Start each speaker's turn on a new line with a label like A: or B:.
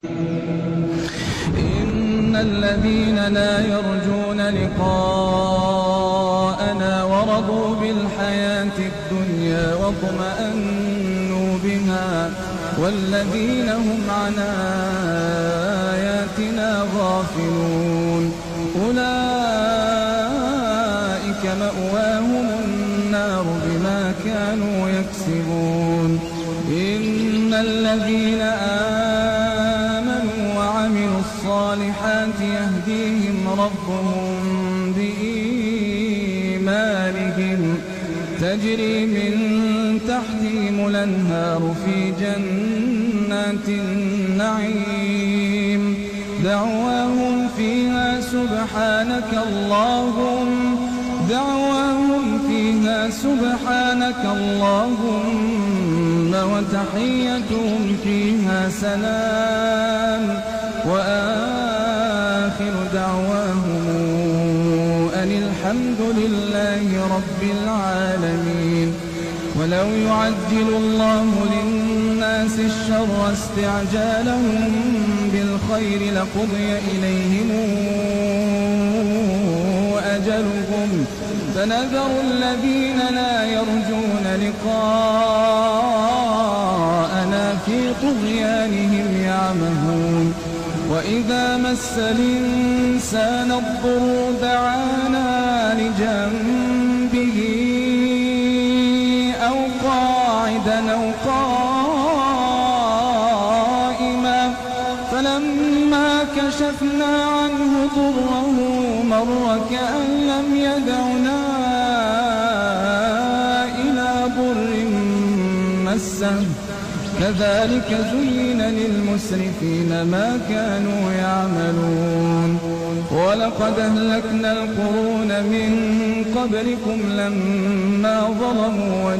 A: إن الذين لا يرجون لقاءنا ورضوا بالحياة الدنيا واطمأنوا بها والذين هم عن آياتنا غافلون أولئك مأواهم النار بما كانوا يكسبون. إن الذين آمنوا وعملوا الصالحات يهديهم ربهم بإيمانهم تجري من تحتهم الأنهار في جنات النعيم دعواهم فيها سبحانك اللهم وتحيتهم فيها سلام وآخر دعواهم أن الحمد لله رب العالمين. ولو يعجل الله للناس الشر استعجالهم بالخير لقضي إليهم أجلهم فنذر الذين لا يرجون لقاءنا في طغيانهم يعمهون. وإذا مس الإنسان الضر دعانا لجنبه أو قاعدا أو قائما فلما كشفنا عنه ضره مر كأن لم يدعنا إلى ضر مسه كذلك زين للمسرفين ما كانوا يعملون. ولقد أهلكنا القرون من قبلكم لما ظلموا